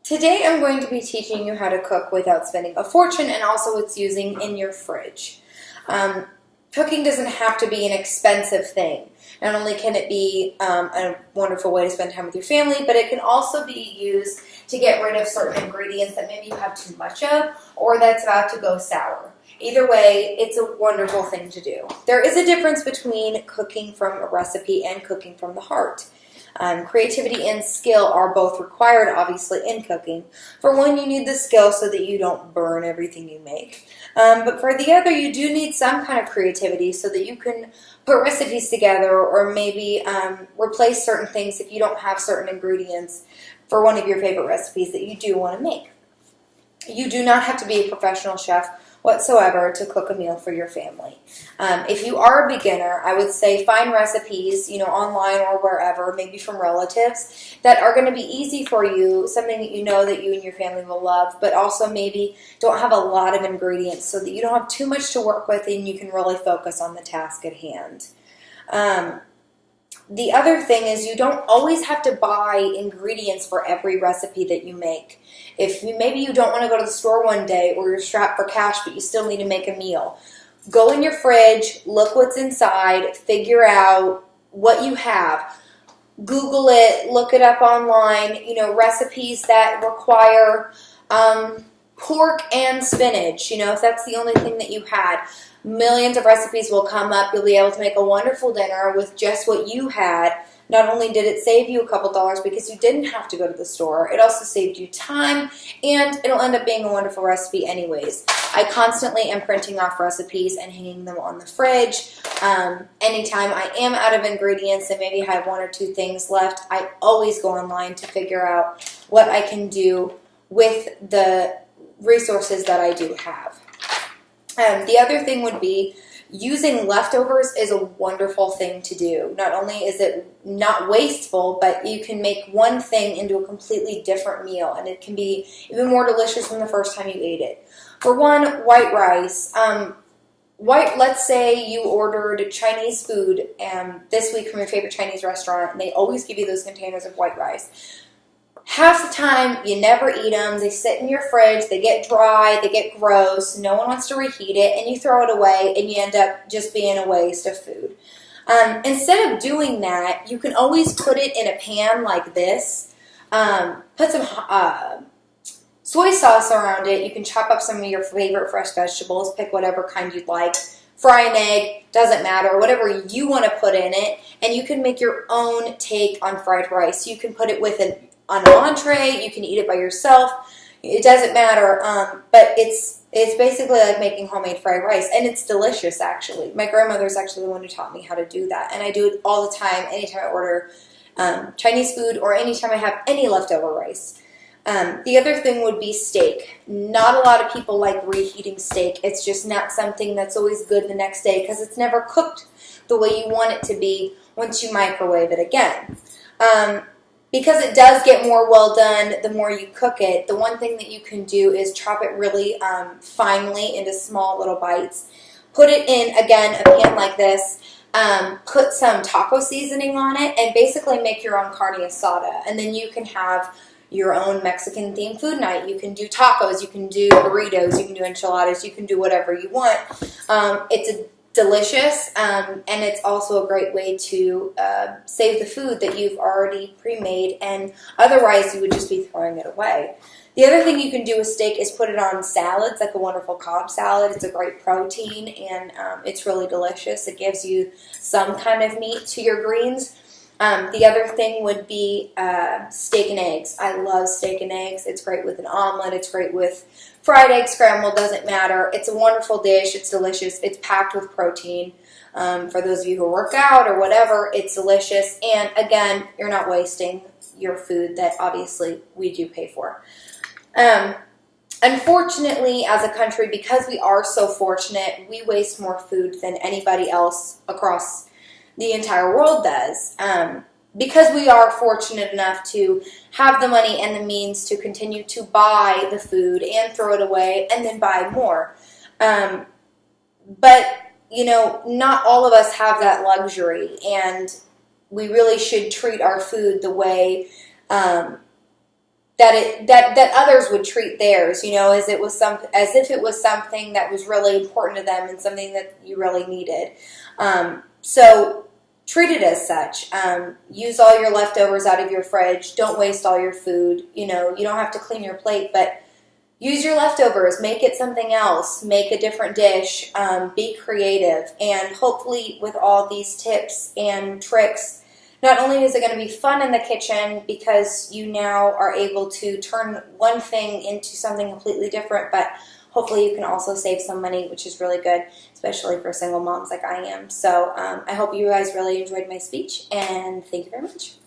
Today I'm going to be teaching you how to cook without spending a fortune and also what's using in your fridge. Cooking doesn't have to be an expensive thing. Not only can it be a wonderful way to spend time with your family, but it can also be used to get rid of certain ingredients that maybe you have too much of or that's about to go sour. Either way, it's a wonderful thing to do. There is a difference between cooking from a recipe and cooking from the heart. Creativity and skill are both required, obviously, in cooking. For one, you need the skill so that you don't burn everything you make. But for the other, you do need some kind of creativity so that you can put recipes together or maybe replace certain things if you don't have certain ingredients for one of your favorite recipes that you do want to make. You do not have to be a professional chef whatsoever to cook a meal for your family. If you are a beginner, I would say find recipes, online or wherever, maybe from relatives, that are going to be easy for you, something that you know that you and your family will love, but also maybe don't have a lot of ingredients so that you don't have too much to work with and you can really focus on the task at hand. The other thing is you don't always have to buy ingredients for every recipe that you make. Maybe you don't want to go to the store one day or you're strapped for cash but you still need to make a meal. Go in your fridge, look what's inside, figure out what you have. Google it, look it up online, recipes that require pork and spinach, if that's the only thing that you had. Millions of recipes will come up. You'll be able to make a wonderful dinner with just what you had. Not only did it save you a couple dollars because you didn't have to go to the store, it also saved you time, and it'll end up being a wonderful recipe anyways. I constantly am printing off recipes and hanging them on the fridge. Anytime I am out of ingredients and maybe have one or two things left, I always go online to figure out what I can do with the resources that I do have. The other thing would be using leftovers is a wonderful thing to do. Not only is it not wasteful, but you can make one thing into a completely different meal, and it can be even more delicious than the first time you ate it. For one, white rice. Let's say you ordered Chinese food this week from your favorite Chinese restaurant, and they always give you those containers of white rice. Half the time, you never eat them. They sit in your fridge. They get dry. They get gross. No one wants to reheat it, and you throw it away, and you end up just being a waste of food. Instead of doing that, you can always put it in a pan like this. Put some soy sauce around it. You can chop up some of your favorite fresh vegetables. Pick whatever kind you'd like. Fry an egg. Doesn't matter. Whatever you want to put in it, and you can make your own take on fried rice. You can put it with an entree, you can eat it by yourself. It doesn't matter, but it's basically like making homemade fried rice, and it's delicious, actually. My grandmother's actually the one who taught me how to do that, and I do it all the time, anytime I order Chinese food or anytime I have any leftover rice. The other thing would be steak. Not a lot of people like reheating steak. It's just not something that's always good the next day because it's never cooked the way you want it to be once you microwave it again. Because it does get more well done the more you cook it, the one thing that you can do is chop it really finely into small little bites. Put it in, again, a pan like this. Put some taco seasoning on it and basically make your own carne asada. And then you can have your own Mexican-themed food night. You can do tacos. You can do burritos. You can do enchiladas. You can do whatever you want. It's delicious, and it's also a great way to save the food that you've already pre-made, and otherwise you would just be throwing it away. The other thing you can do with steak is put it on salads, like a wonderful Cobb salad. It's a great protein, and it's really delicious. It gives you some kind of meat to your greens. The other thing would be steak and eggs. I love steak and eggs. It's great with an omelet. It's great with fried egg scrambled. Doesn't matter. It's a wonderful dish. It's delicious. It's packed with protein. For those of you who work out or whatever, it's delicious. And again, you're not wasting your food that obviously we do pay for. Unfortunately, as a country, because we are so fortunate, we waste more food than anybody else across the entire world does. Because we are fortunate enough to have the money and the means to continue to buy the food and throw it away and then buy more. But, not all of us have that luxury, and we really should treat our food the way that others would treat theirs, as if it was something that was really important to them and something that you really needed. So treat it as such. Use all your leftovers out of your fridge. Don't waste all your food. You don't have to clean your plate, but use your leftovers. Make it something else. Make a different dish. Be creative. And hopefully with all these tips and tricks, not only is it going to be fun in the kitchen because you now are able to turn one thing into something completely different, but hopefully you can also save some money, which is really good, especially for single moms like I am. So I hope you guys really enjoyed my speech, and thank you very much.